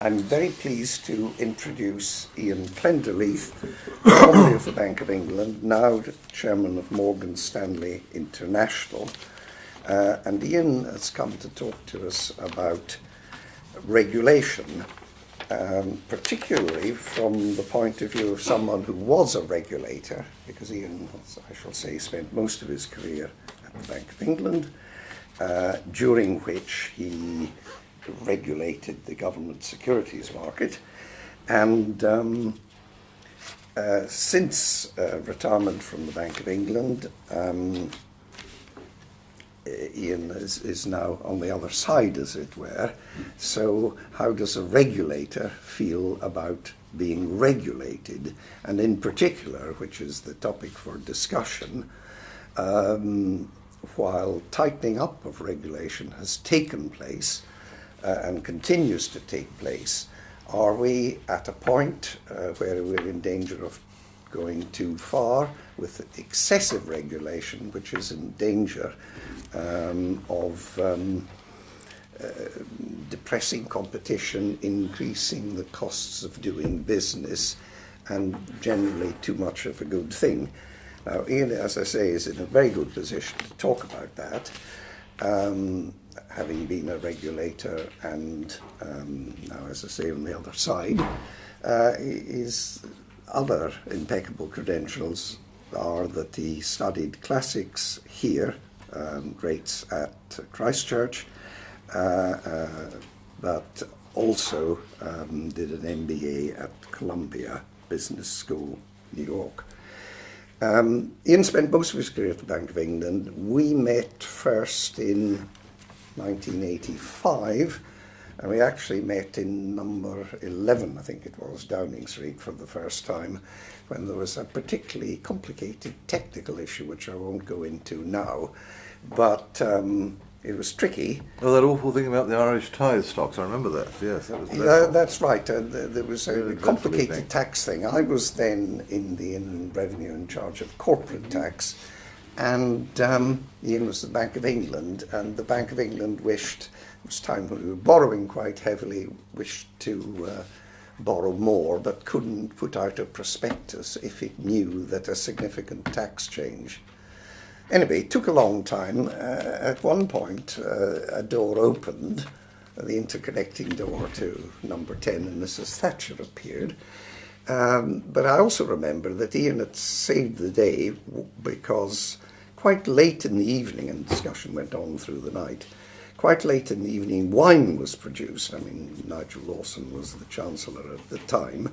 I'm very pleased to introduce Ian Plenderleith, formerly of the Bank of England, now Chairman of Morgan Stanley International. And Ian has come to talk to us about regulation, particularly from the point of view of someone who was a regulator, because Ian, as I shall say, spent most of his career at the Bank of England, during which he regulated the government securities market. And since retirement from the Bank of England, Ian is now on the other side, as it were. So how does a regulator feel about being regulated? And in particular, which is the topic for discussion, while tightening up of regulation has taken place and continues to take place, are we at a point where we're in danger of going too far with excessive regulation, which is in danger of depressing competition, increasing the costs of doing business, and generally too much of a good thing? Now, Ian, as I say, is in a very good position to talk about that, having been a regulator and now, as I say, on the other side. His other impeccable credentials are that he studied classics here, greats at Christchurch, but also did an MBA at Columbia Business School, New York. Ian spent most of his career at the Bank of England. We met first in 1985, and we actually met in number 11, I think it was, Downing Street, for the first time, when there was a particularly complicated technical issue, which I won't go into now, but it was tricky. Oh, that awful thing about the Irish tithe stocks, I remember that, yes. That was that's right, there was a complicated tax thing. I was then in the Inland Revenue in charge of corporate tax, and Ian was the Bank of England, and the Bank of England wished, it was time when we were borrowing quite heavily, wished to borrow more, but couldn't put out a prospectus if it knew that a significant tax change. Anyway, it took a long time. At one point, a door opened, the interconnecting door to number 10, and Mrs. Thatcher appeared. But I also remember that Ian had saved the day because quite late in the evening, and discussion went on through the night, quite late in the evening wine was produced. I mean, Nigel Lawson was the Chancellor at the time,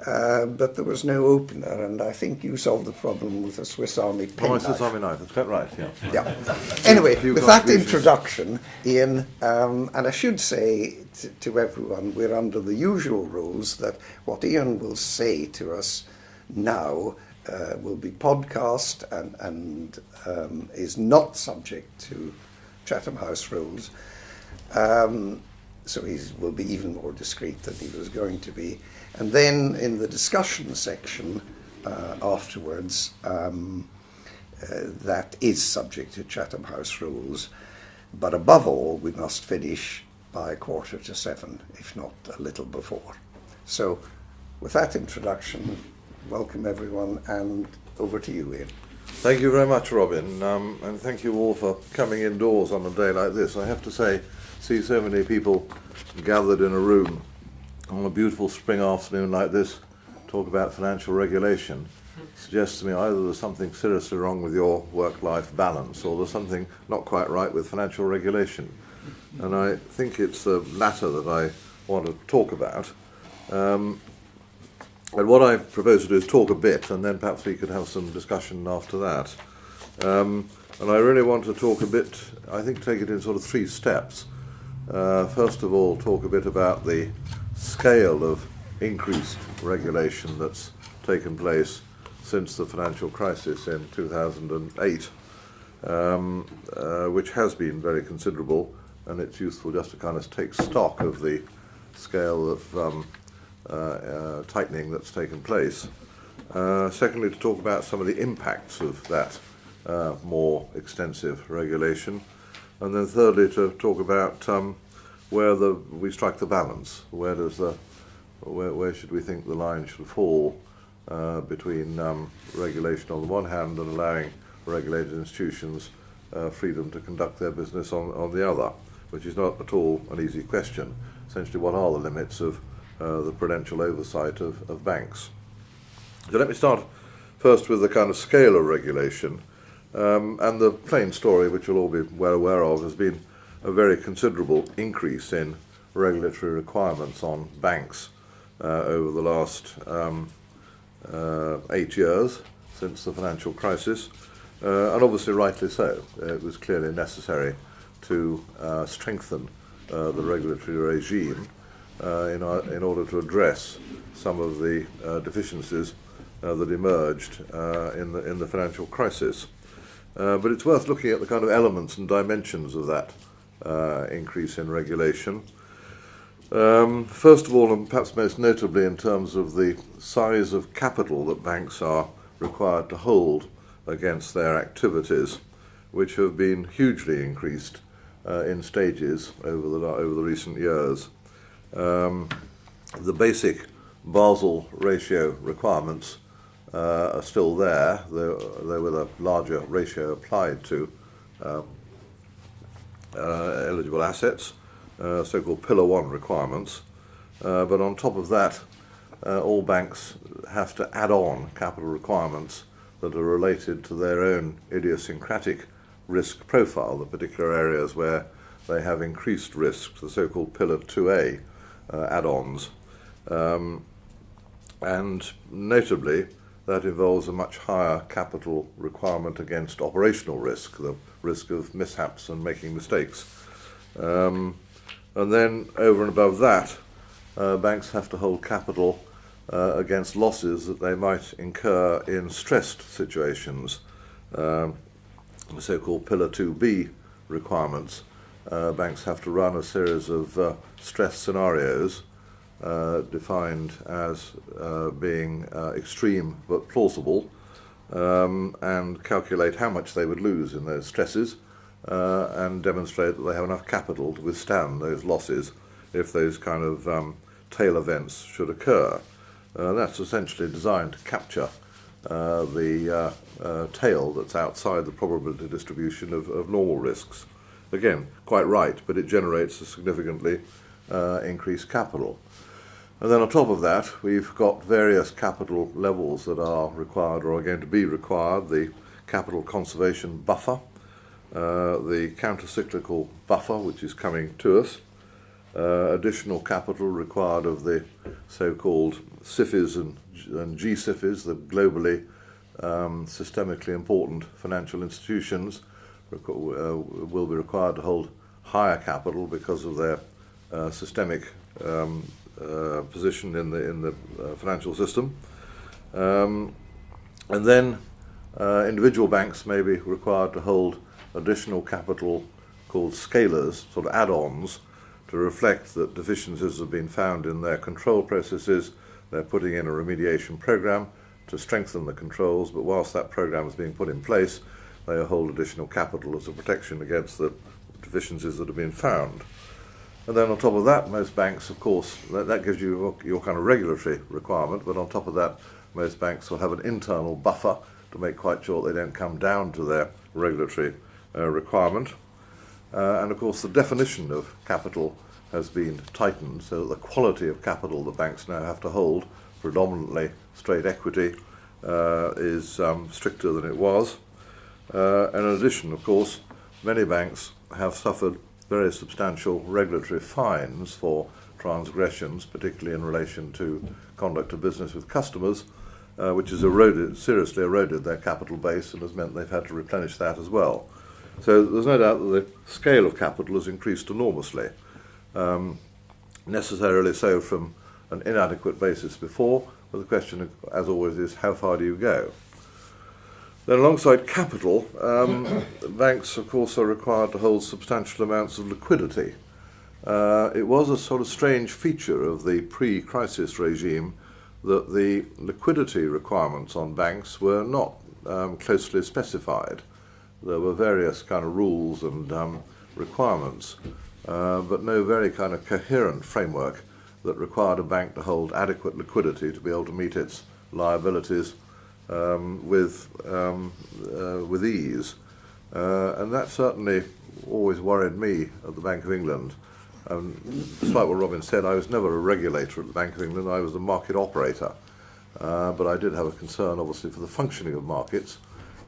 but there was no opener, and I think you solved the problem with a Swiss Army penknife. Swiss Army knife, that's quite right, yeah. Yeah. Anyway, with that introduction, Ian, and I should say to everyone, we're under the usual rules that what Ian will say to us now will be podcast and is not subject to Chatham House rules. So he will be even more discreet than he was going to be. And then in the discussion section afterwards, that is subject to Chatham House rules. But above all, we must finish by 6:45, if not a little before. So with that introduction, welcome everyone, and over to you, Ian. Thank you very much, Robin, and thank you all for coming indoors on a day like this. I have to say, see so many people gathered in a room on a beautiful spring afternoon like this, talk about financial regulation, suggests to me either there's something seriously wrong with your work-life balance or there's something not quite right with financial regulation. And I think it's the latter that I want to talk about. And what I propose to do is talk a bit, and then perhaps we could have some discussion after that. And I really want to talk a bit, I think take it in sort of 3 steps. First of all, talk a bit about the scale of increased regulation that's taken place since the financial crisis in 2008, which has been very considerable, and it's useful just to kind of take stock of the scale of tightening that's taken place. Secondly, to talk about some of the impacts of that more extensive regulation. And then thirdly, to talk about we strike the balance. Where should we think the line should fall between regulation on the one hand and allowing regulated institutions freedom to conduct their business on the other, which is not at all an easy question. Essentially, what are the limits of the prudential oversight of banks? So let me start first with the kind of scale of regulation. And the plain story, which you'll all be well aware of, has been a very considerable increase in regulatory requirements on banks over the last 8 years since the financial crisis, and obviously rightly so. It was clearly necessary to strengthen the regulatory regime in order to address some of the deficiencies that emerged in the financial crisis. But it's worth looking at the kind of elements and dimensions of that increase in regulation. First of all, and perhaps most notably in terms of the size of capital that banks are required to hold against their activities, which have been hugely increased in stages over the recent years. The basic Basel ratio requirements are still there, though with a larger ratio applied to eligible assets, so-called Pillar 1 requirements. But on top of that, all banks have to add on capital requirements that are related to their own idiosyncratic risk profile, the particular areas where they have increased risks, the so-called Pillar 2A add-ons. And notably, that involves a much higher capital requirement against operational risk, the risk of mishaps and making mistakes. And then over and above that, banks have to hold capital against losses that they might incur in stressed situations, the so-called Pillar 2B requirements. Banks have to run a series of stress scenarios defined as being extreme but plausible, and calculate how much they would lose in those stresses, and demonstrate that they have enough capital to withstand those losses if those kind of tail events should occur. That's essentially designed to capture the tail that's outside the probability distribution of normal risks. Again, quite right, but it generates a significantly increased capital. And then on top of that, we've got various capital levels that are required or are going to be required: the capital conservation buffer, the counter-cyclical buffer, which is coming to us, additional capital required of the so-called SIFIs and G-SIFIs, the globally systemically important financial institutions, will be required to hold higher capital because of their systemic position in the financial system. And then individual banks may be required to hold additional capital called scalers, sort of add-ons, to reflect that deficiencies have been found in their control processes. They're putting in a remediation program to strengthen the controls, but whilst that program is being put in place, they hold additional capital as a protection against the deficiencies that have been found. And then on top of that, most banks, of course, that gives you your kind of regulatory requirement, but on top of that, most banks will have an internal buffer to make quite sure they don't come down to their regulatory requirement. And of course, the definition of capital has been tightened, so that the quality of capital that banks now have to hold, predominantly straight equity, is stricter than it was. And in addition, of course, many banks have suffered very substantial regulatory fines for transgressions, particularly in relation to conduct of business with customers, which has seriously eroded their capital base and has meant they've had to replenish that as well. So there's no doubt that the scale of capital has increased enormously, necessarily so from an inadequate basis before, but the question, as always, is how far do you go? Then alongside capital, banks, of course, are required to hold substantial amounts of liquidity. It was a sort of strange feature of the pre-crisis regime that the liquidity requirements on banks were not closely specified. There were various kind of rules and requirements but no very kind of coherent framework that required a bank to hold adequate liquidity to be able to meet its liabilities with ease. And that certainly always worried me at the Bank of England. Despite what Robin said, I was never a regulator at the Bank of England, I was a market operator. But I did have a concern, obviously, for the functioning of markets.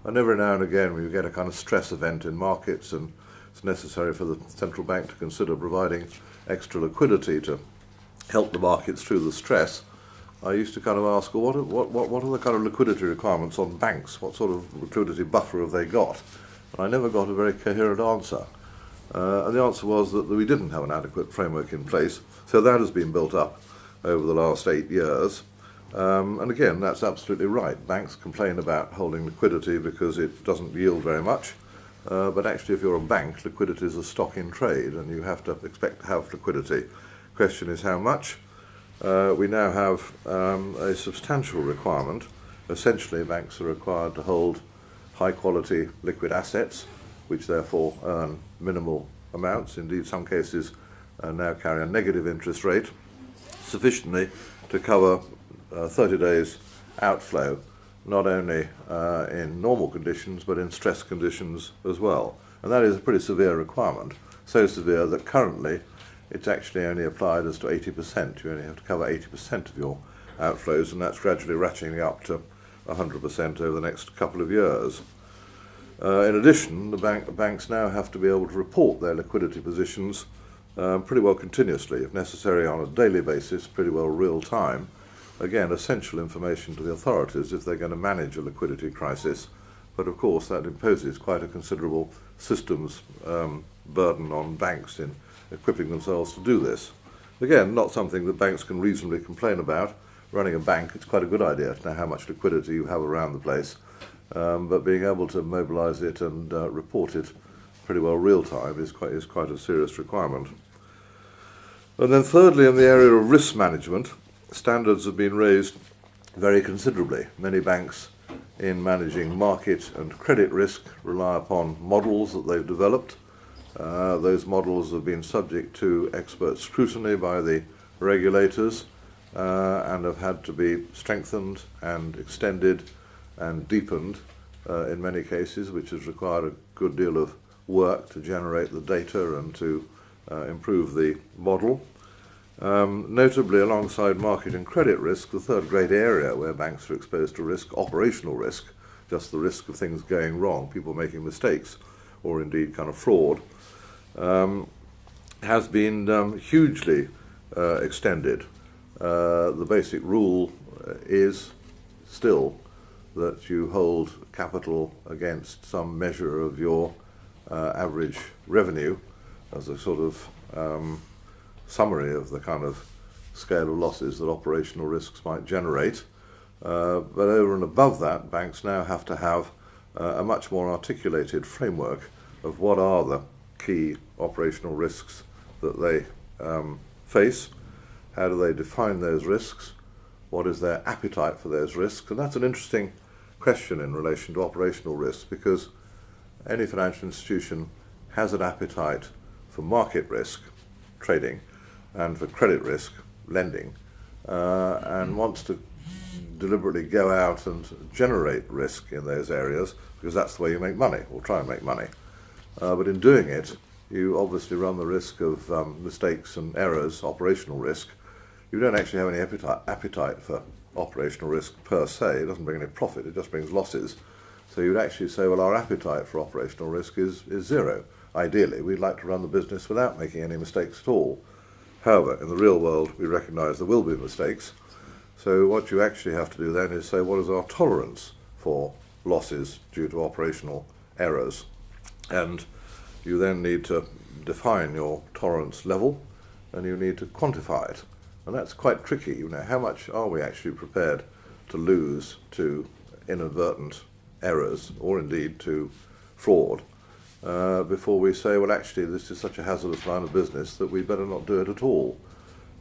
And every now and again, we get a kind of stress event in markets, and it's necessary for the central bank to consider providing extra liquidity to help the markets through the stress. I used to kind of ask, well, what are the kind of liquidity requirements on banks? What sort of liquidity buffer have they got? And I never got a very coherent answer. And the answer was that we didn't have an adequate framework in place. So that has been built up over the last 8 years. And again, that's absolutely right. Banks complain about holding liquidity because it doesn't yield very much. But actually, if you're a bank, liquidity is a stock in trade, and you have to expect to have liquidity. Question is how much. We now have a substantial requirement. Essentially, banks are required to hold high-quality liquid assets, which therefore earn minimal amounts. Indeed, some cases now carry a negative interest rate, sufficiently to cover 30 days outflow, not only in normal conditions, but in stress conditions as well. And that is a pretty severe requirement, so severe that currently it's actually only applied as to 80%. You only have to cover 80% of your outflows, and that's gradually ratcheting up to 100% over the next couple of years. In addition, the banks now have to be able to report their liquidity positions pretty well continuously, if necessary on a daily basis, pretty well real time. Again, essential information to the authorities if they're going to manage a liquidity crisis. But of course, that imposes quite a considerable systems burden on banks in equipping themselves to do this. Again, not something that banks can reasonably complain about. Running a bank, it's quite a good idea to know how much liquidity you have around the place. But being able to mobilize it and report it pretty well real time is quite a serious requirement. And then thirdly, in the area of risk management, standards have been raised very considerably. Many banks in managing market and credit risk rely upon models that they've developed. Those models have been subject to expert scrutiny by the regulators and have had to be strengthened and extended and deepened in many cases, which has required a good deal of work to generate the data and to improve the model. Notably, alongside market and credit risk, the third great area where banks are exposed to risk, operational risk, just the risk of things going wrong, people making mistakes, or indeed kind of fraud, has been hugely extended. The basic rule is still that you hold capital against some measure of your average revenue as a sort of summary of the kind of scale of losses that operational risks might generate. But over and above that, banks now have to have a much more articulated framework of what are the key operational risks that they face, how do they define those risks, what is their appetite for those risks. And that's an interesting question in relation to operational risks, because any financial institution has an appetite for market risk, trading, and for credit risk, lending, and wants to deliberately go out and generate risk in those areas, because that's the way you make money, or try and make money. But in doing it, you obviously run the risk of mistakes and errors, operational risk. You don't actually have any appetite for operational risk per se. It doesn't bring any profit, it just brings losses. So you'd actually say, well, our appetite for operational risk is zero. Ideally, we'd like to run the business without making any mistakes at all. However, in the real world, we recognise there will be mistakes. So what you actually have to do then is say, what is our tolerance for losses due to operational errors? And you then need to define your tolerance level, and you need to quantify it. And that's quite tricky. You know, how much are we actually prepared to lose to inadvertent errors, or indeed to fraud, before we say, well, actually, this is such a hazardous line of business that we better not do it at all.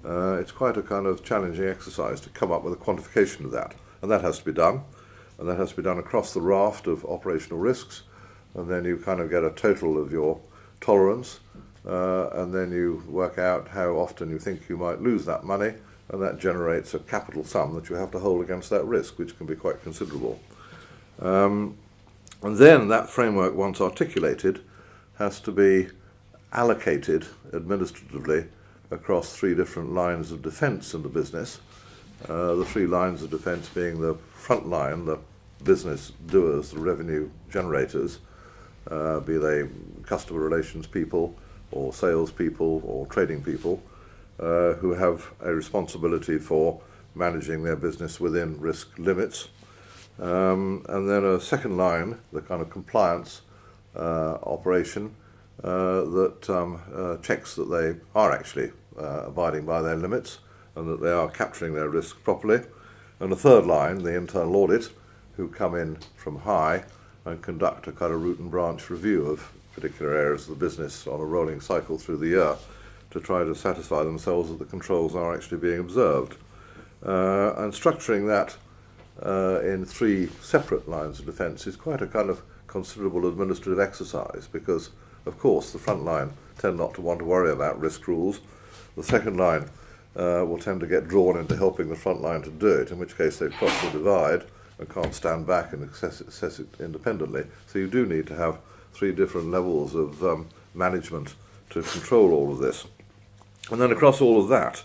It's quite a kind of challenging exercise to come up with a quantification of that. And that has to be done. And that has to be done across the raft of operational risks. And then you kind of get a total of your tolerance. and then you work out how often you think you might lose that money, and that generates a capital sum that you have to hold against that risk, which can be quite considerable. And then that framework, once articulated, has to be allocated administratively across 3 different lines of defence in the business. The 3 lines of defence being the front line, the business doers, the revenue generators, be they customer relations people or sales people or trading people, who have a responsibility for managing their business within risk limits. And then a second line, the kind of compliance operation that checks that they are actually abiding by their limits and that they are capturing their risk properly. And the third line, the internal audit, who come in from high and conduct a kind of root and branch review of particular areas of the business on a rolling cycle through the year to try to satisfy themselves that the controls are actually being observed. And structuring that in 3 separate lines of defence is quite a kind of considerable administrative exercise, because of course the front line tend not to want to worry about risk rules. The second line will tend to get drawn into helping the front line to do it, in which case they've crossed the divide and can't stand back and assess it independently. So you do need to have 3 different levels of management to control all of this. And then across all of that,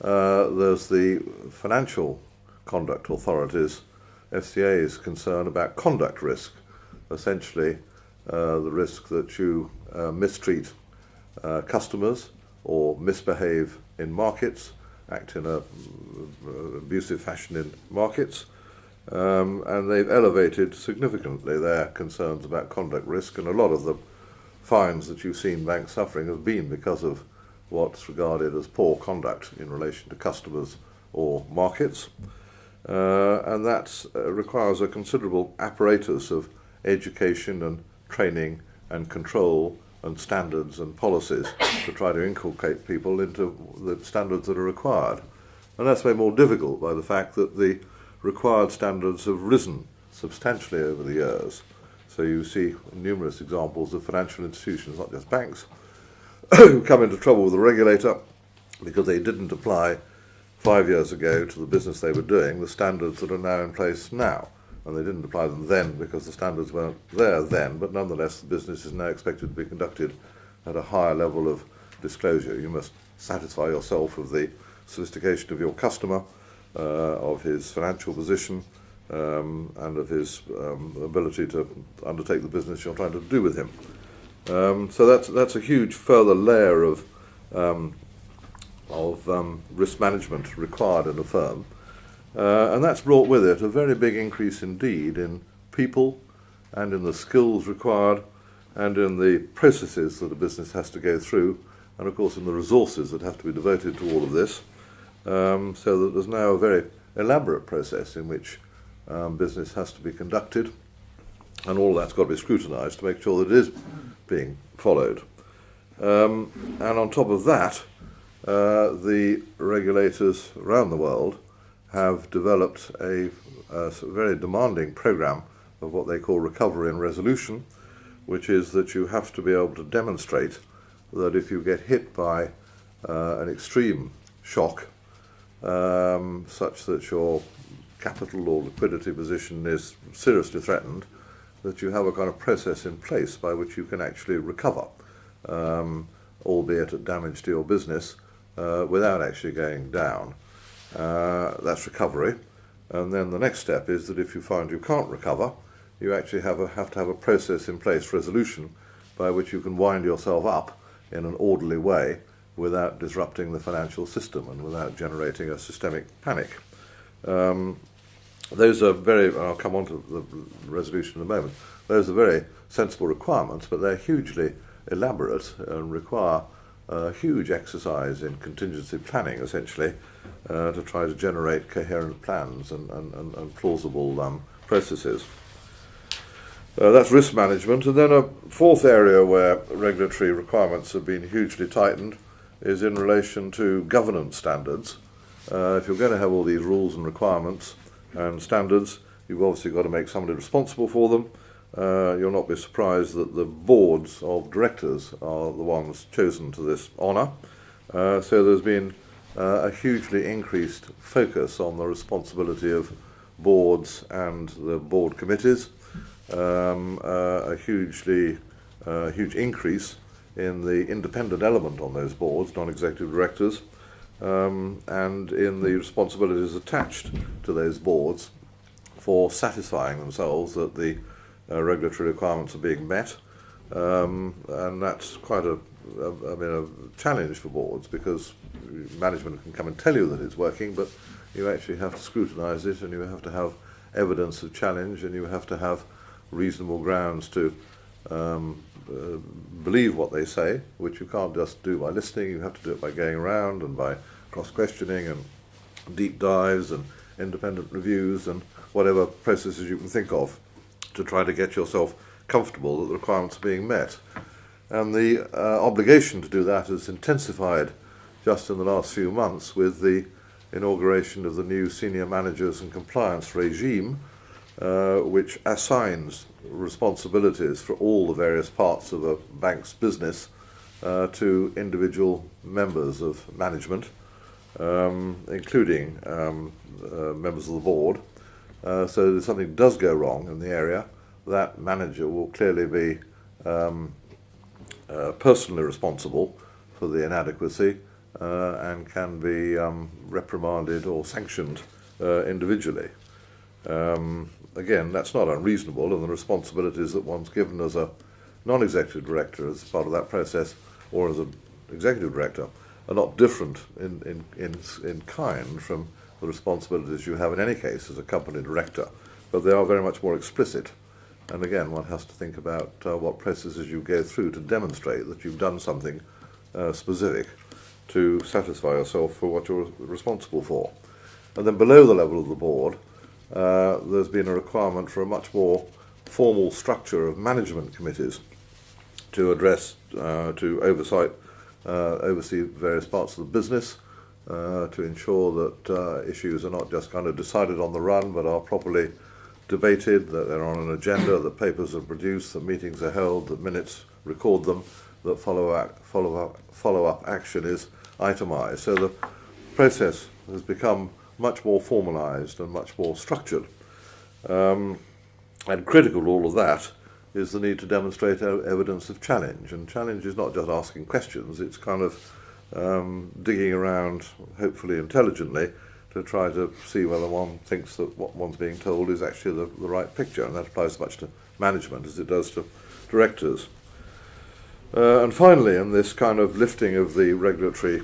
there's the financial conduct authorities, FCA's concern about conduct risk, essentially the risk that you mistreat customers or misbehave in markets, act in an abusive fashion in markets, and they've elevated significantly their concerns about conduct risk, and a lot of the fines that you've seen banks suffering have been because of what's regarded as poor conduct in relation to customers or markets. And that requires a considerable apparatus of education and training and control and standards and policies to try to inculcate people into the standards that are required. And that's made more difficult by the fact that the required standards have risen substantially over the years. So you see numerous examples of financial institutions, not just banks, who come into trouble with the regulator because they didn't apply 5 years ago to the business they were doing the standards that are now in place now. And they didn't apply them then because the standards weren't there then, but nonetheless the business is now expected to be conducted at a higher level of disclosure. You must satisfy yourself of the sophistication of your customer, of his financial position, and of his ability to undertake the business you're trying to do with him. So that's a huge further layer of risk management required in a firm. And that's brought with it a very big increase indeed in people and in the skills required and in the processes that a business has to go through, and of course in the resources that have to be devoted to all of this, so that there's now a very elaborate process in which business has to be conducted, and all that's got to be scrutinised to make sure that it is being followed. And on top of that, the regulators around the world have developed a very demanding program of what they call recovery and resolution, which is that you have to be able to demonstrate that if you get hit by an extreme shock, such that your capital or liquidity position is seriously threatened, that you have a kind of process in place by which you can actually recover, albeit at damage to your business, without actually going down. That's recovery. And then the next step is that if you find you can't recover, you actually have to have a process in place, resolution, by which you can wind yourself up in an orderly way without disrupting the financial system and without generating a systemic panic. Those are very, and I'll come on to the resolution in a moment, those are very sensible requirements, but they're hugely elaborate and require a huge exercise in contingency planning, essentially, to try to generate coherent plans and plausible processes. That's risk management. And then a fourth area where regulatory requirements have been hugely tightened is in relation to governance standards. If you're going to have all these rules and requirements and standards, you've obviously got to make somebody responsible for them, you'll not be surprised that the boards of directors are the ones chosen to this honour. So there's been a hugely increased focus on the responsibility of boards and the board committees, a huge increase in the independent element on those boards, non-executive directors, and in the responsibilities attached to those boards for satisfying themselves that the regulatory requirements are being met, and that's quite a challenge for boards, because management can come and tell you that it's working, but you actually have to scrutinise it, and you have to have evidence of challenge, and you have to have reasonable grounds to believe what they say, which you can't just do by listening. You have to do it by going around and by cross-questioning and deep dives and independent reviews and whatever processes you can think of to try to get yourself comfortable that the requirements are being met. And the obligation to do that has intensified just in the last few months with the inauguration of the new senior managers and compliance regime, which assigns responsibilities for all the various parts of a bank's business to individual members of management, including members of the board. So if something does go wrong in the area, that manager will clearly be personally responsible for the inadequacy and can be reprimanded or sanctioned individually. Again, that's not unreasonable, and the responsibilities that one's given as a non-executive director as part of that process or as an executive director are not different in kind from the responsibilities you have in any case as a company director, but they are very much more explicit. And again, one has to think about what processes you go through to demonstrate that you've done something specific to satisfy yourself for what you're responsible for. And then below the level of the board, there's been a requirement for a much more formal structure of management committees to address, to oversee various parts of the business, to ensure that issues are not just kind of decided on the run, but are properly debated, that they're on an agenda, that papers are produced, that meetings are held, that minutes record them, that follow-up action is itemised. So the process has become much more formalised and much more structured. And critical to all of that is the need to demonstrate evidence of challenge. And challenge is not just asking questions, it's kind of digging around, hopefully intelligently, to try to see whether one thinks that what one's being told is actually the right picture. And that applies as much to management as it does to directors. And finally, in this kind of lifting of the regulatory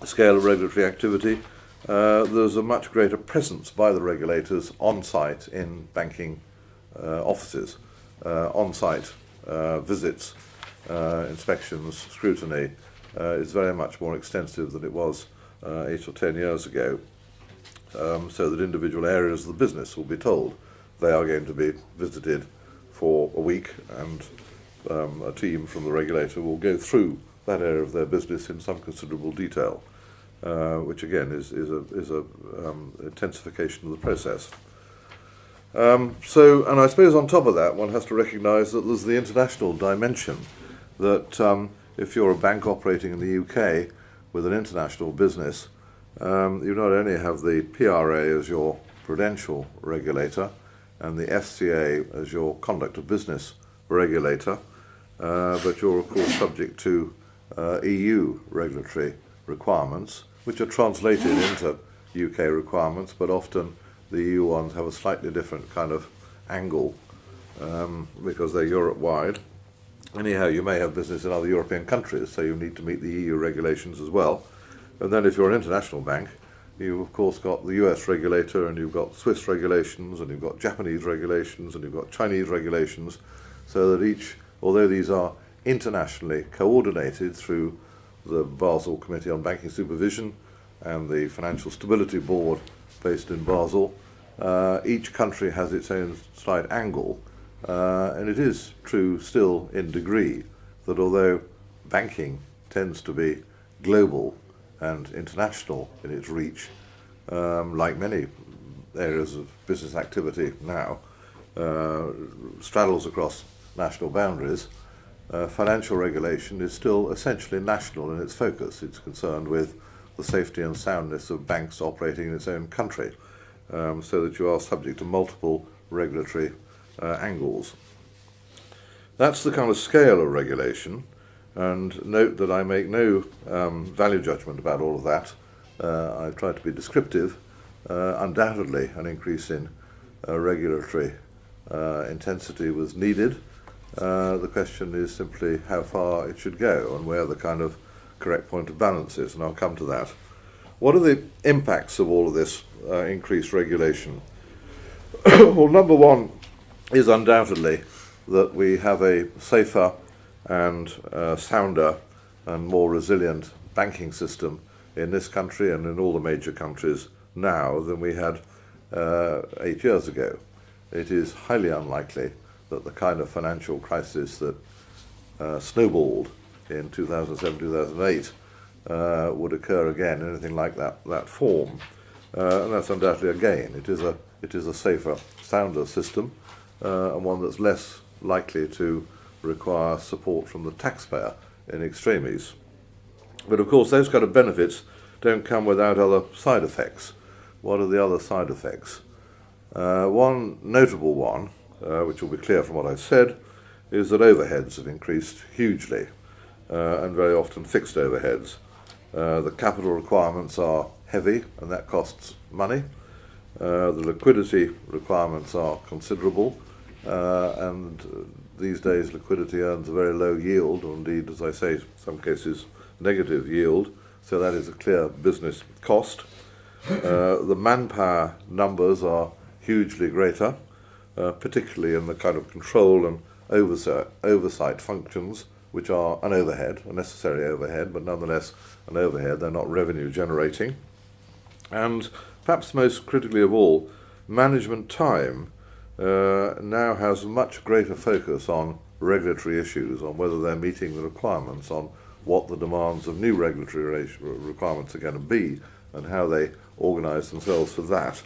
scale of regulatory activity, there's a much greater presence by the regulators on site in banking offices, on site visits, inspections, scrutiny is very much more extensive than it was 8 or 10 years ago, so that individual areas of the business will be told they are going to be visited for a week, and a team from the regulator will go through that area of their business in some considerable detail, which again is a intensification of the process. And I suppose on top of that, one has to recognise that there's the international dimension, that if you're a bank operating in the UK with an international business, you not only have the PRA as your prudential regulator and the FCA as your conduct of business regulator, but you're of course subject to EU regulatory requirements, which are translated into UK requirements, but often the EU ones have a slightly different kind of angle because they're Europe-wide. Anyhow, you may have business in other European countries, so you need to meet the EU regulations as well. And then if you're an international bank, you've of course got the US regulator, and you've got Swiss regulations, and you've got Japanese regulations, and you've got Chinese regulations, so that each, although these are internationally coordinated through the Basel Committee on Banking Supervision and the Financial Stability Board based in Basel, each country has its own slight angle, and it is true still in degree that although banking tends to be global and international in its reach, like many areas of business activity now, straddles across national boundaries, financial regulation is still essentially national in its focus. It's concerned with the safety and soundness of banks operating in its own country, so that you are subject to multiple regulatory angles. That's the kind of scale of regulation, and note that I make no value judgment about all of that. I try to be descriptive. Undoubtedly, an increase in regulatory intensity was needed. The question is simply how far it should go and where the kind of correct point of balance is, and I'll come to that. What are the impacts of all of this increased regulation? Well, number one is undoubtedly that we have a safer and sounder and more resilient banking system in this country and in all the major countries now than we had 8 years ago. It is highly unlikely that the kind of financial crisis that snowballed in 2007-2008 would occur again, anything like that form. And that's undoubtedly a gain. It is a safer, sounder system, and one that's less likely to require support from the taxpayer in extremis. But of course, those kind of benefits don't come without other side effects. What are the other side effects? One notable one, which will be clear from what I've said, is that overheads have increased hugely, and very often fixed overheads. The capital requirements are heavy, and that costs money. The liquidity requirements are considerable, and these days liquidity earns a very low yield, or indeed, as I say, in some cases, negative yield, so that is a clear business cost. The manpower numbers are hugely greater, particularly in the kind of control and oversight functions, which are an overhead, a necessary overhead, but nonetheless an overhead. They're not revenue generating. And perhaps most critically of all, management time now has a much greater focus on regulatory issues, on whether they're meeting the requirements, on what the demands of new regulatory requirements are going to be, and how they organise themselves for that,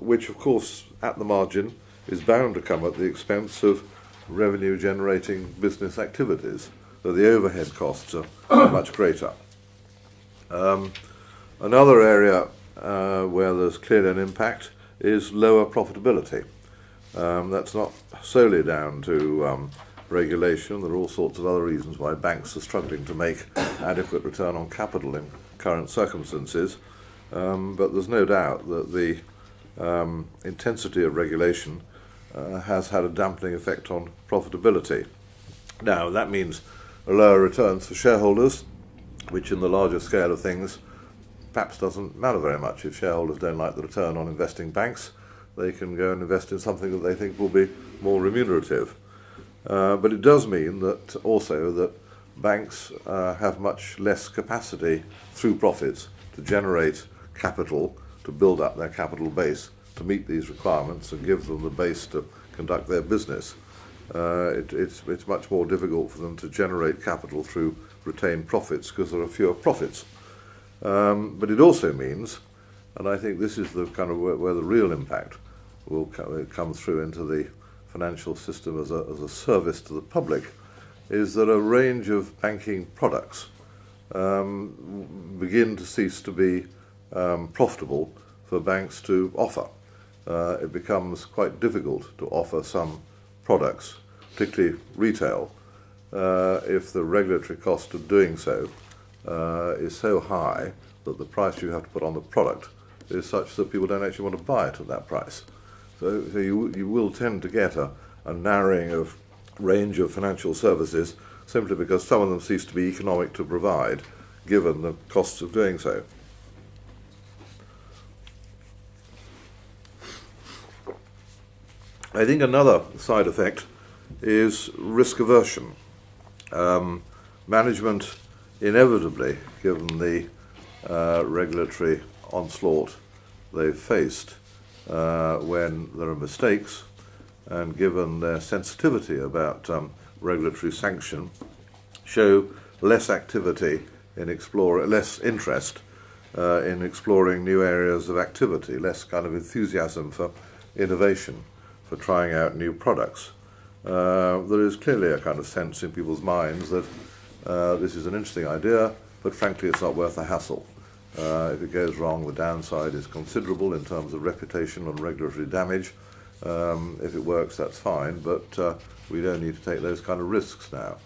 which of course at the margin is bound to come at the expense of revenue generating business activities, so the overhead costs are much greater. Another area where there's clearly an impact is lower profitability. That's not solely down to regulation. There are all sorts of other reasons why banks are struggling to make adequate return on capital in current circumstances, but there's no doubt that the intensity of regulation has had a dampening effect on profitability. Now, that means lower returns for shareholders, which in the larger scale of things perhaps doesn't matter very much. If shareholders don't like the return on investing banks, they can go and invest in something that they think will be more remunerative. But it does mean that also that banks have much less capacity through profits to generate capital, to build up their capital base, to meet these requirements and give them the base to conduct their business. It's much more difficult for them to generate capital through retained profits because there are fewer profits. But it also means, and I think this is the kind of where the real impact will come through into the financial system as a service to the public, is that a range of banking products begin to cease to be profitable for banks to offer. It becomes quite difficult to offer some products, particularly retail, if the regulatory cost of doing so is so high that the price you have to put on the product is such that people don't actually want to buy it at that price. So you will tend to get a narrowing of range of financial services simply because some of them cease to be economic to provide, given the costs of doing so. I think another side effect is risk aversion. Management inevitably, given the regulatory onslaught they've faced when there are mistakes, and given their sensitivity about regulatory sanction, show less activity in less interest in exploring new areas of activity, less kind of enthusiasm for innovation. for trying out new products. There is clearly a kind of sense in people's minds that this is an interesting idea, but frankly it's not worth the hassle. If it goes wrong, the downside is considerable in terms of reputation and regulatory damage. If it works, that's fine, but we don't need to take those kind of risks now.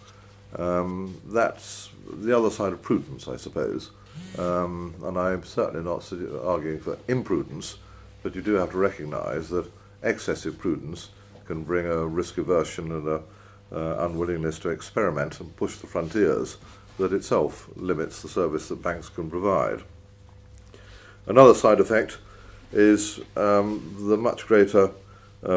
That's the other side of prudence, I suppose. And I'm certainly not arguing for imprudence, but you do have to recognise that excessive prudence can bring a risk aversion and a unwillingness to experiment and push the frontiers that itself limits the service that banks can provide. Another side effect is the much greater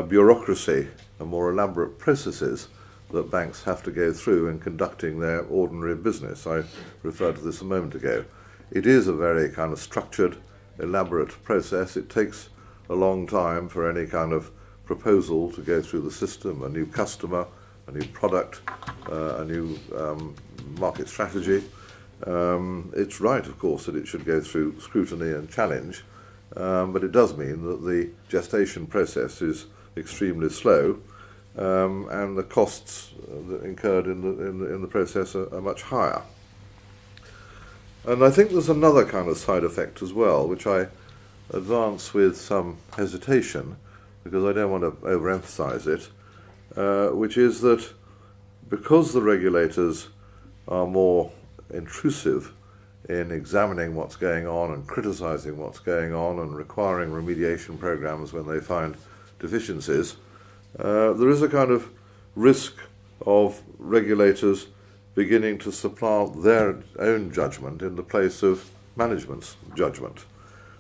bureaucracy and more elaborate processes that banks have to go through in conducting their ordinary business. I referred to this a moment ago. It is a very kind of structured, elaborate process. It takes a long time for any kind of proposal to go through the system, a new customer, a new product, a new market strategy. It's right, of course, that it should go through scrutiny and challenge, but it does mean that the gestation process is extremely slow, and the costs incurred in the process are much higher. And I think there's another kind of side effect as well, which I advance with some hesitation, because I don't want to overemphasize it, which is that because the regulators are more intrusive in examining what's going on and criticizing what's going on and requiring remediation programs when they find deficiencies, there is a kind of risk of regulators beginning to supplant their own judgment in the place of management's judgment.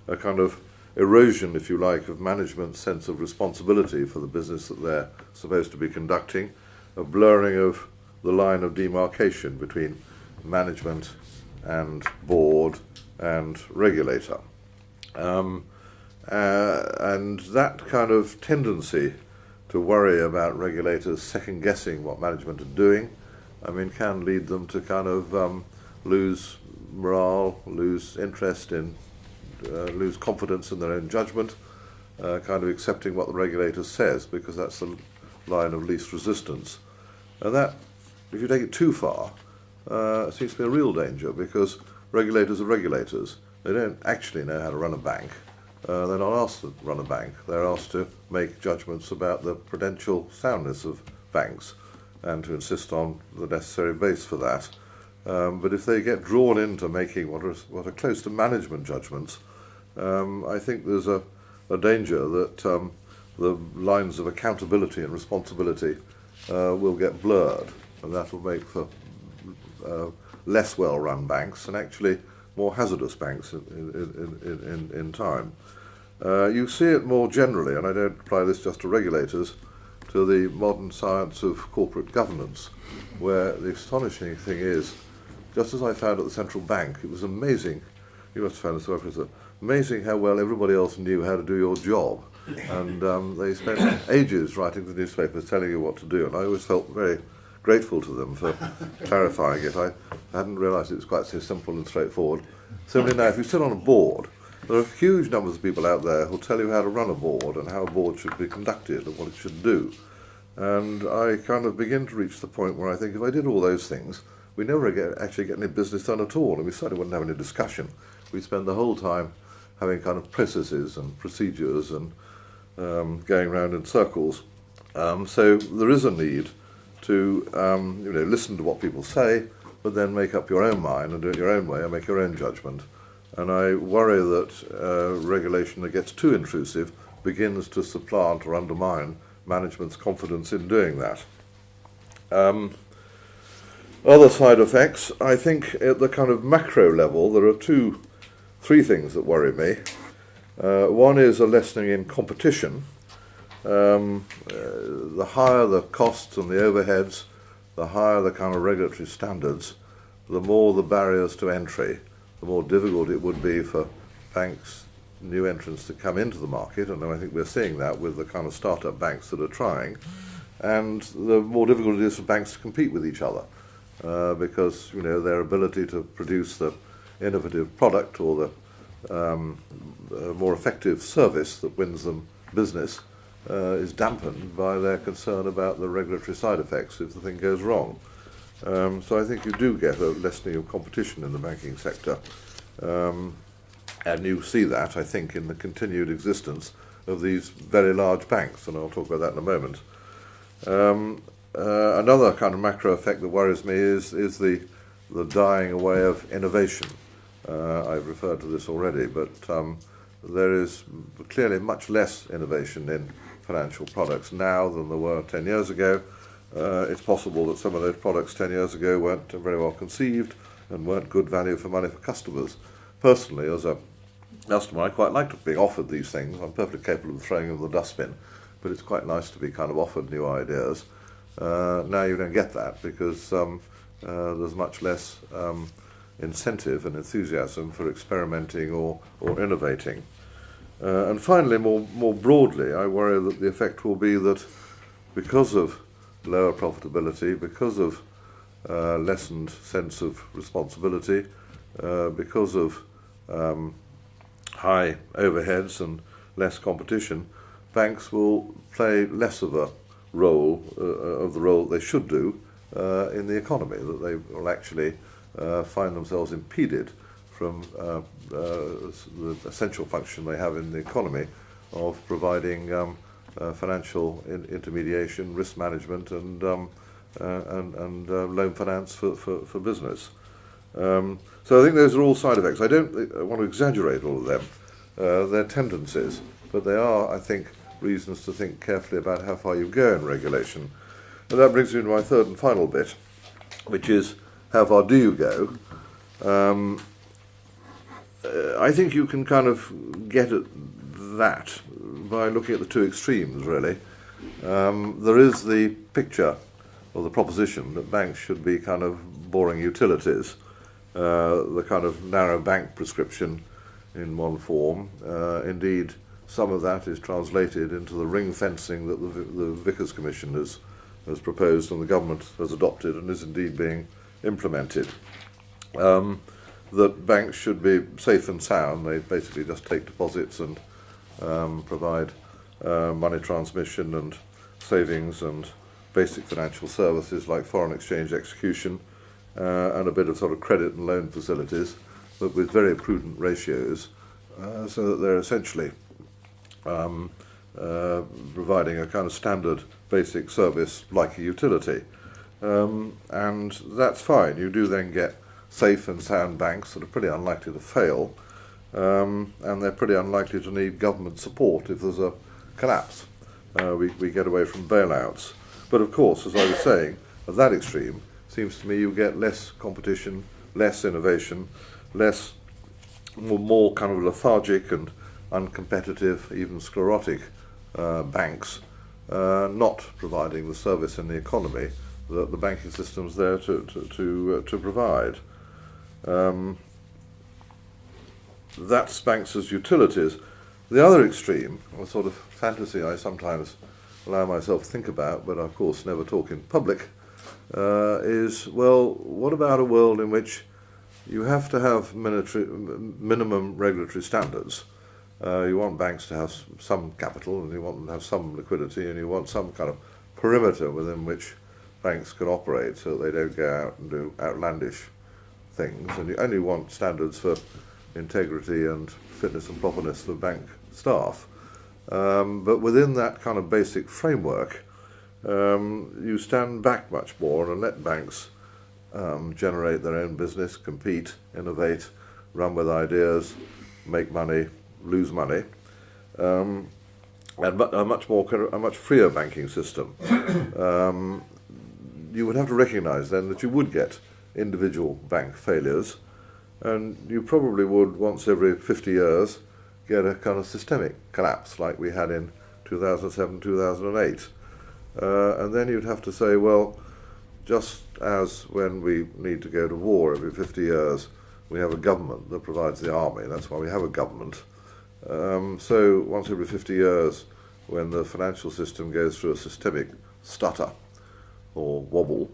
A kind of erosion, if you like, of management's sense of responsibility for the business that they're supposed to be conducting, a blurring of the line of demarcation between management and board and regulator. And that kind of tendency to worry about regulators second-guessing what management are doing, I mean, can lead them to kind of lose morale, lose interest in, lose confidence in their own judgment, kind of accepting what the regulator says, because that's the line of least resistance. And that, if you take it too far, seems to be a real danger, because regulators are regulators. They don't actually know how to run a bank. They're not asked to run a bank. They're asked to make judgments about the prudential soundness of banks and to insist on the necessary base for that. But if they get drawn into making what are close to management judgments, I think there's a danger that the lines of accountability and responsibility will get blurred, and that will make for less well-run banks and actually more hazardous banks in time. You see it more generally, and I don't apply this just to regulators, to the modern science of corporate governance, where the astonishing thing is, just as I found at the central bank, it was amazing, you must have found this work, amazing how well everybody else knew how to do your job. And they spent ages writing the newspapers telling you what to do, and I always felt very grateful to them for clarifying it. I hadn't realised it was quite so simple and straightforward. Similarly now, if you sit on a board, there are huge numbers of people out there who'll tell you how to run a board and how a board should be conducted and what it should do. And I kind of begin to reach the point where I think if I did all those things, we never actually get any business done at all, and we certainly wouldn't have any discussion. We spend the whole time having kind of processes and procedures and going round in circles. So there is a need to listen to what people say, but then make up your own mind and do it your own way and make your own judgment. And I worry that regulation that gets too intrusive begins to supplant or undermine management's confidence in doing that. Other side effects, I think at the kind of macro level, there are three things that worry me. One is a lessening in competition. The higher the costs and the overheads, the higher the kind of regulatory standards, the more the barriers to entry, the more difficult it would be for banks, new entrants to come into the market, and I think we're seeing that with the kind of startup banks that are trying, and the more difficult it is for banks to compete with each other, because their ability to produce the innovative product or the more effective service that wins them business is dampened by their concern about the regulatory side effects if the thing goes wrong. So I think you do get a lessening of competition in the banking sector. And you see that, I think, in the continued existence of these very large banks, and I'll talk about that in a moment. Another kind of macro effect that worries me is the dying away of innovation. I've referred to this already, but there is clearly much less innovation in financial products now than there were 10 years ago. It's possible that some of those products 10 years ago weren't very well conceived and weren't good value for money for customers. Personally, as a customer, I quite like being offered these things. I'm perfectly capable of throwing them in the dustbin, but it's quite nice to be kind of offered new ideas. Now you don't get that because there's much less incentive and enthusiasm for experimenting or innovating. And finally, more broadly, I worry that the effect will be that because of lower profitability, because of lessened sense of responsibility, because of high overheads and less competition, banks will play less of a role, of the role they should do in the economy, that they will actually find themselves impeded from the essential function they have in the economy of providing financial intermediation, risk management, and loan finance for business. So I think those are all side effects. I don't want to exaggerate all of them. They're tendencies, but they are, I think, reasons to think carefully about how far you go in regulation. And that brings me to my third and final bit, which is how far do you go? I think you can kind of get at that by looking at the two extremes, really. There is the picture or the proposition that banks should be kind of boring utilities, the kind of narrow bank prescription in one form. Indeed, some of that is translated into the ring fencing that the Vickers Commission has proposed and the government has adopted and is indeed being implemented. That banks should be safe and sound. They basically just take deposits and provide money transmission and savings and basic financial services like foreign exchange execution and a bit of sort of credit and loan facilities, but with very prudent ratios, so that they're essentially providing a kind of standard basic service like a utility. And that's fine. You do then get safe and sound banks that are pretty unlikely to fail, and they're pretty unlikely to need government support if there's a collapse. We get away from bailouts. But of course, as I was saying, at that extreme, seems to me you get less competition, less innovation, more kind of lethargic and uncompetitive, even sclerotic banks, not providing the service in the economy that the banking system's there to provide. That's banks as utilities. The other extreme, a sort of fantasy I sometimes allow myself to think about, but of course never talk in public, is, well, what about a world in which you have to have minimum regulatory standards? You want banks to have some capital, and you want them to have some liquidity, and you want some kind of perimeter within which banks can operate so that they don't go out and do outlandish things, and you only want standards for integrity and fitness and properness for bank staff. But within that kind of basic framework, you stand back much more and let banks generate their own business, compete, innovate, run with ideas, make money, lose money, and a much freer banking system. You would have to recognise then that you would get individual bank failures, and you probably would once every 50 years get a kind of systemic collapse like we had in 2007, 2008. And then you'd have to say, well, just as when we need to go to war every 50 years, we have a government that provides the army, that's why we have a government. So once every 50 years, when the financial system goes through a systemic stutter or wobble,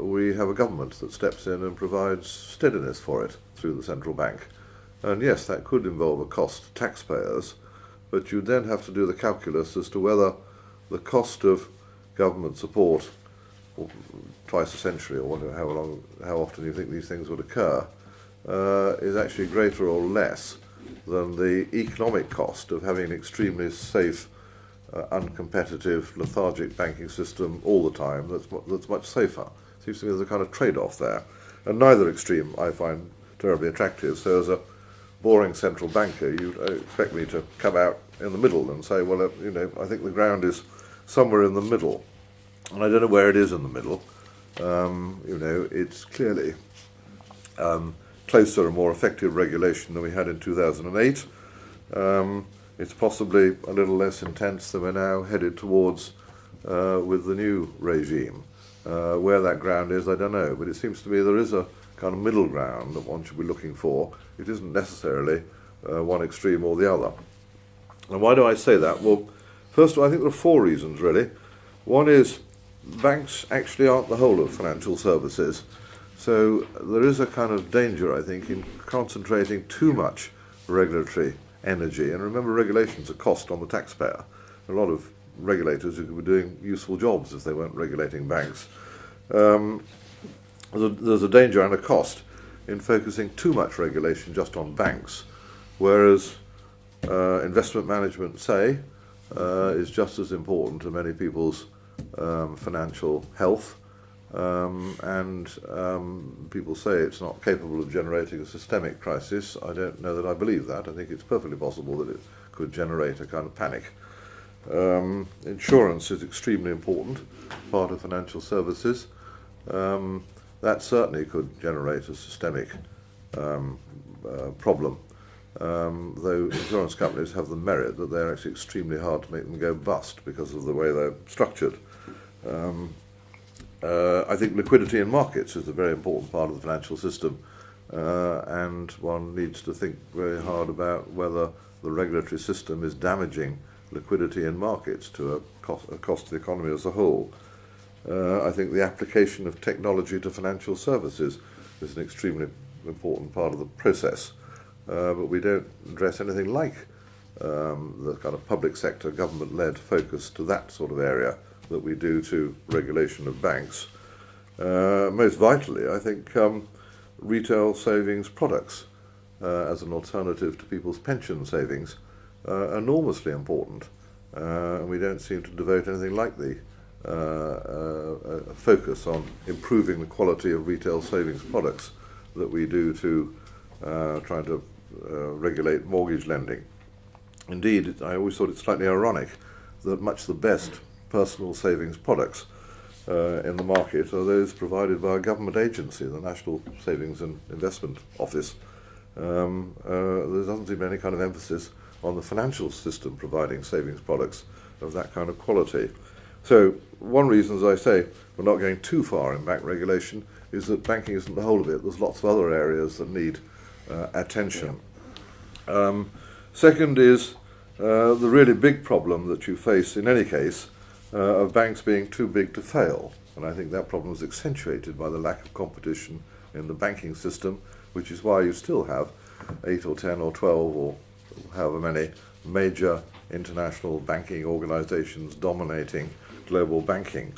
we have a government that steps in and provides steadiness for it through the central bank. And yes, that could involve a cost to taxpayers, but you then have to do the calculus as to whether the cost of government support twice a century, or whatever, how often you think these things would occur, is actually greater or less than the economic cost of having an extremely safe, uncompetitive, lethargic banking system all the time that's much safer. Seems to me there's a kind of trade-off there. And neither extreme I find terribly attractive. So as a boring central banker, you'd expect me to come out in the middle and say, well, I think the ground is somewhere in the middle. And I don't know where it is in the middle. It's clearly closer and more effective regulation than we had in 2008. It's possibly a little less intense than we're now headed towards with the new regime. Where that ground is, I don't know, but it seems to me there is a kind of middle ground that one should be looking for. It isn't necessarily one extreme or the other. And why do I say that? Well, first of all, I think there are four reasons, really. One is banks actually aren't the whole of financial services. So there is a kind of danger, I think, in concentrating too much regulatory energy. And remember, regulation's a cost on the taxpayer. A lot of regulators who could be doing useful jobs if they weren't regulating banks. There's a danger and a cost in focusing too much regulation just on banks, whereas investment management, say, is just as important to many people's financial health, and people say it's not capable of generating a systemic crisis. I don't know that I believe that. I think it's perfectly possible that it could generate a kind of panic. Insurance is extremely important, part of financial services. That certainly could generate a systemic problem, though insurance companies have the merit that they're actually extremely hard to make them go bust because of the way they're structured. I think liquidity in markets is a very important part of the financial system, and one needs to think very hard about whether the regulatory system is damaging liquidity in markets to a cost to the economy as a whole. I think the application of technology to financial services is an extremely important part of the process, but we don't address anything like the kind of public sector, government-led focus to that sort of area that we do to regulation of banks. Most vitally, I think retail savings products as an alternative to people's pension savings are enormously important, and we don't seem to devote anything like the focus on improving the quality of retail savings products that we do to trying to regulate mortgage lending. Indeed, I always thought it slightly ironic that much the best personal savings products in the market are those provided by a government agency, the National Savings and Investment Office. There doesn't seem any kind of emphasis on the financial system providing savings products of that kind of quality. So one reason, as I say, we're not going too far in bank regulation is that banking isn't the whole of it. There's lots of other areas that need attention. Second is the really big problem that you face in any case of banks being too big to fail. And I think that problem is accentuated by the lack of competition in the banking system, which is why you still have 8 or 10 or 12 or however many major international banking organizations dominating global banking.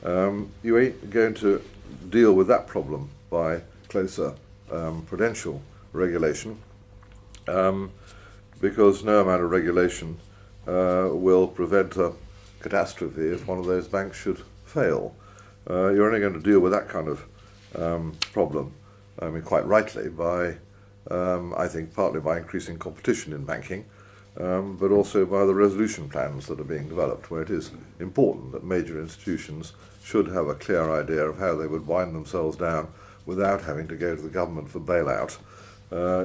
You ain't going to deal with that problem by closer prudential regulation, because no amount of regulation will prevent a catastrophe if one of those banks should fail. You're only going to deal with that kind of problem, I mean, quite rightly, by I think partly by increasing competition in banking, but also by the resolution plans that are being developed, where it is important that major institutions should have a clear idea of how they would wind themselves down without having to go to the government for bailout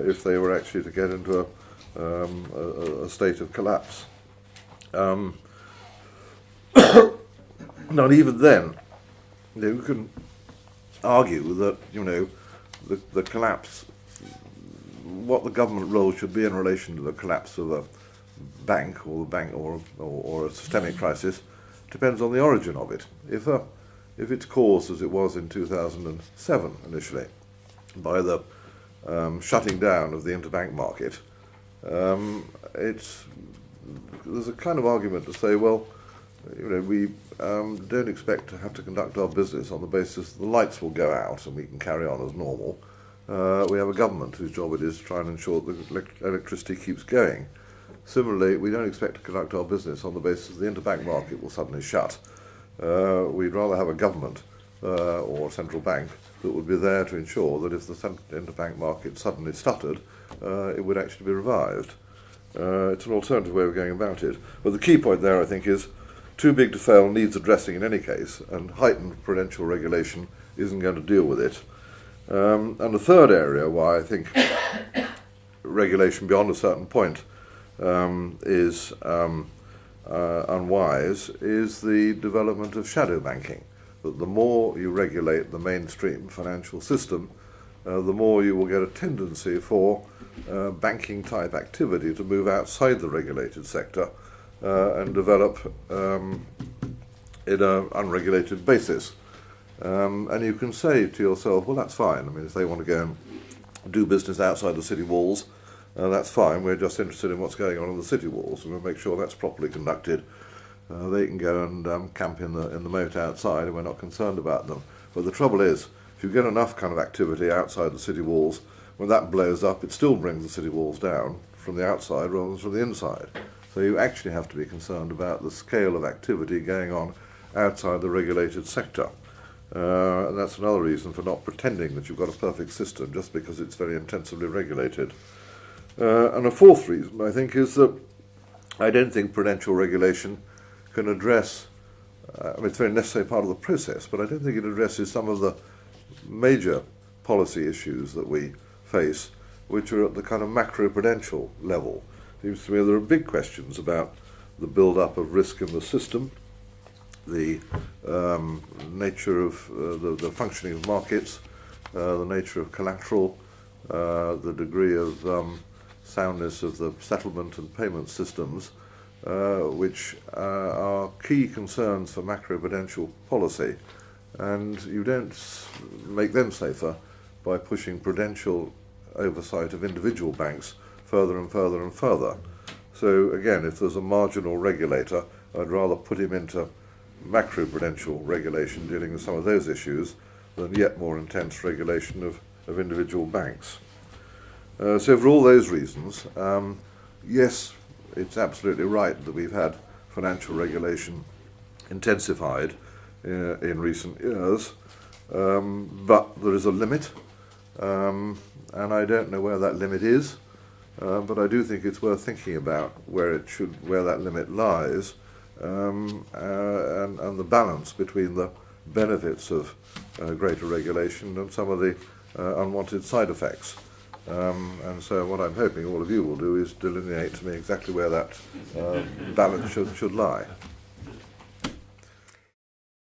if they were actually to get into a state of collapse. Not even then, you can argue that the collapse, what the government role should be in relation to the collapse of a bank or a systemic crisis depends on the origin of it. If it's caused, as it was in 2007 initially, by the shutting down of the interbank market, it's there's a kind of argument to say, well, we don't expect to have to conduct our business on the basis that the lights will go out and we can carry on as normal. We have a government whose job it is to try and ensure that electricity keeps going. Similarly, we don't expect to conduct our business on the basis that the interbank market will suddenly shut. We'd rather have a government or a central bank that would be there to ensure that if the interbank market suddenly stuttered, it would actually be revived. It's an alternative way of going about it. But the key point there, I think, is too big to fail needs addressing in any case, and heightened prudential regulation isn't going to deal with it. And the third area why I think regulation beyond a certain point is unwise is the development of shadow banking. That the more you regulate the mainstream financial system, the more you will get a tendency for banking type activity to move outside the regulated sector and develop in an unregulated basis. And you can say to yourself, well, that's fine. I mean, if they want to go and do business outside the city walls, that's fine. We're just interested in what's going on in the city walls, and we'll make sure that's properly conducted. They can go and camp in the moat outside, and we're not concerned about them. But the trouble is, if you get enough kind of activity outside the city walls, when that blows up, it still brings the city walls down from the outside rather than from the inside. So you actually have to be concerned about the scale of activity going on outside the regulated sector. And that's another reason for not pretending that you've got a perfect system just because it's very intensively regulated. And a fourth reason, I think, is that I don't think prudential regulation can address, it's a very necessary part of the process, but I don't think it addresses some of the major policy issues that we face, which are at the kind of macro-prudential level. It seems to me there are big questions about the build-up of risk in the system, the nature of the functioning of markets, the nature of collateral, the degree of soundness of the settlement and payment systems, which are key concerns for macroprudential policy, and you don't make them safer by pushing prudential oversight of individual banks further and further and further. So again, if there's a marginal regulator, I'd rather put him into macroprudential regulation dealing with some of those issues than yet more intense regulation of individual banks. So for all those reasons, yes, it's absolutely right that we've had financial regulation intensified in recent years, but there is a limit, and I don't know where that limit is, but I do think it's worth thinking about where that limit lies, and the balance between the benefits of greater regulation and some of the unwanted side effects. And so what I'm hoping all of you will do is delineate to me exactly where that balance should lie.